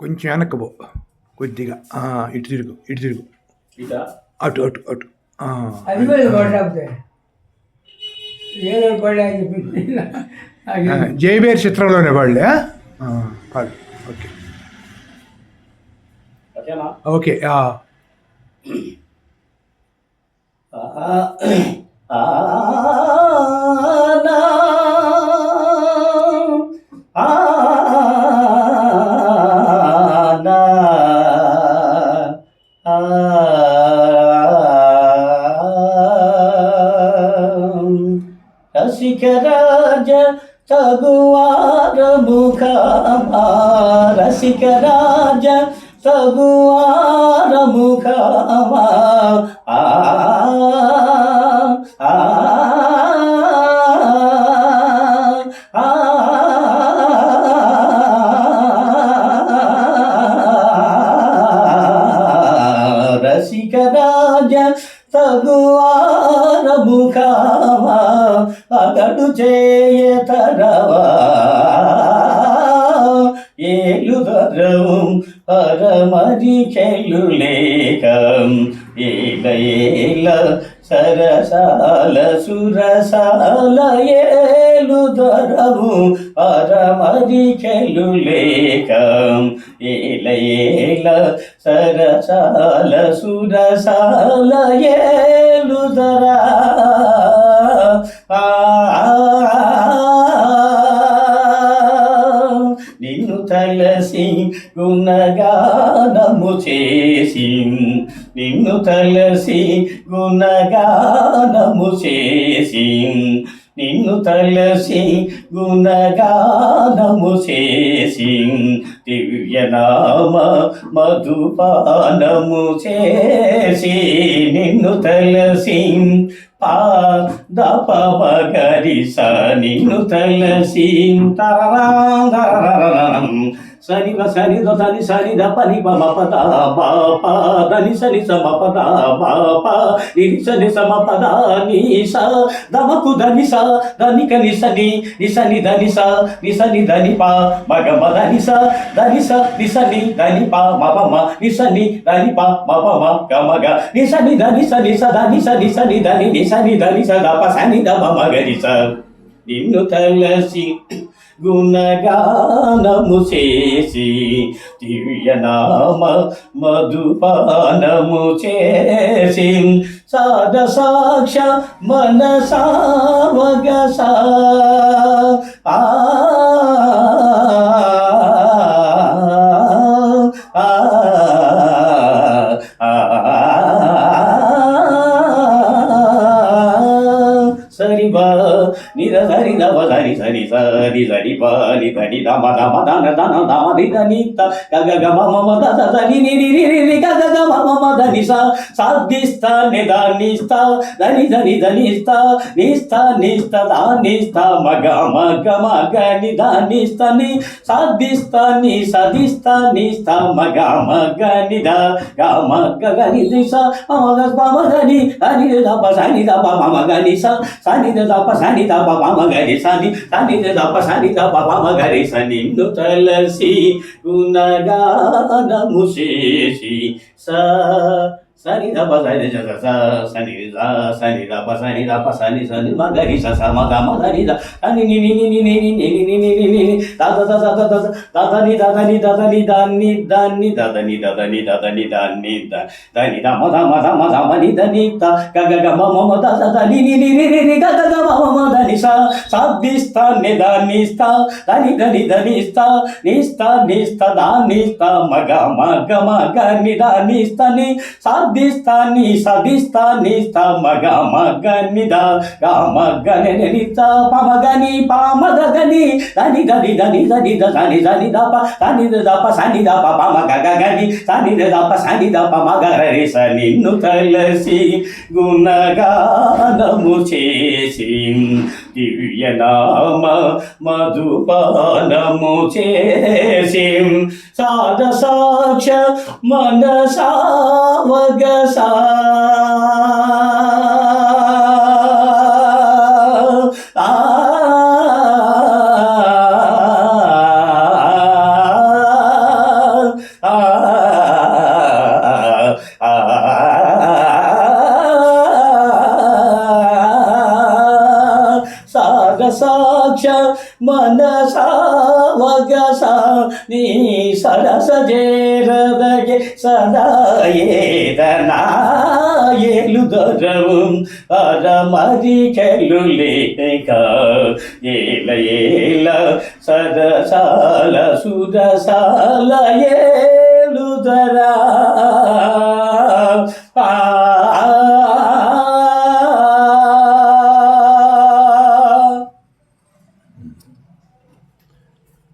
కొంచెం వెనక్కి పో కొద్దిగా ఇటు తిరుగు ఇటు తిరుగు ఇదా అటు అటు అటు అది కూడా కొట్టాపుతే ఏదో పడే అని చెప్పి జయబేర్ చిత్రంలోనే వాళ్ళే వాళ్ళు ఓకే ఓకేనా ఓకే రసికరాజ తగువార ముఖమా రసికరాజ తగువార ముఖమా రసికరాజ తగువార ముఖమా అగడు చేయతరవా ఏలుదరవం పరమరి చెల్లులేకం ఏల ఏల సరసాల సురసాల ఏలుదరవు పరమరి చెల్లులేకం ఏల ఏల సరసాల సురసాల ఏలుదరా నిన్ను తలసి గుణగానము చేసి నిన్ను తలసి గుణగానము చేసి నిన్ను తలసి గుణగానము చేసి దివ్యనామ మధుపానము చేసి నిన్ను తలసి దప మగరిస నిన్ను తలసి సని సని దని సని ద పని పద బాప దని సని సమ పద బాప నిరి సని సమ పద నీస దమకు దని స దని కని సని నిసని దని స నిసని దని పా మగ మదని స దని స నిసని దని పా మపమ నిసని దని పా మపమ గమగ నిసని దని సని స దని స నిసని దని నిసని దని స దప సని దమ మగరి స నిన్ను తలసి గుణగానము చేసి దివ్యనామ మధుపానము చేసి సాధ సాక్ష మనసావగస సరిబా నిర సరి దవ సరి సరి సరి సరి పాలి ధని దమ దమ దన దన దమ ది ధని త గగ గ మమ మ ద ద ని ని ని ని ని గగ గ మమ మ ధని స సాధిస్త ని ద ని స్థ ధని ధని ధని స్థ ని స్థ ని స్థ ద ని స్థ మ గ మ గ మ గ ని ద ని స్థ ని సాధిస్త ని సదిస్త ని స్థ మ గ మ గ ని ద గ మ గ గ ని ది స మ గ ప మ ధ ని ధని ద ప స ని ద ప మ మ గ ని స సని ద ప సని ద ప మ మ గ ని సని సని ద ప సని ద ప మ గ రి స నిన్ను తలసి గుణగానము చేసి స సని ద ప సని ద స సని ద సని ద ప సని ద ప సని సని మ గ రి స స మ గ మ ధ ని ద సని ని ని ని ని ని ని ని ని ని ని ని the the the the the the the ని ద ద ని ద ద ని ద ని ద ని ద ద ని ద ద ని ద ద ని ద ని ద ద ని ద మ ద మ ద మ ద మ ని ద ని త గ గ గ మ మ మ ద ద ద ని ని ని ని ని ని గ గ గ మ మ మ ద ని స సాధిస్త ని ద ని స్థ ద ని ద ని ద ని స్థ ని స్థ ని స్థ ద ని స్థ మ గ మ గ మ గ ని ద ని స్థ ని సాధిస్త ని సదిస్త ని స్థ మ గ మ గ ని ద గ మ గ ని ని త ప మ గ ని ప మ గ గ ని ద ని ద ని ద ని ద ని ద ద ని ద ని ద ప ద ని ద ప స ని ద ప ప మ గ గ గ ని ద ని ద ప స ని ద ప మ గ రి స నిన్ను తలసి గుణగానము చేసి దివ్యనామ మధుపానము చేసి సాధ సాక్ష మనసావగస సాక్ష మనసావగస నీ సరస జేరదగే సదా ఏలుదరவும் అరమరి చెల్లులేక ఏల ఏల సరసాల సురసాల ఏలుదరా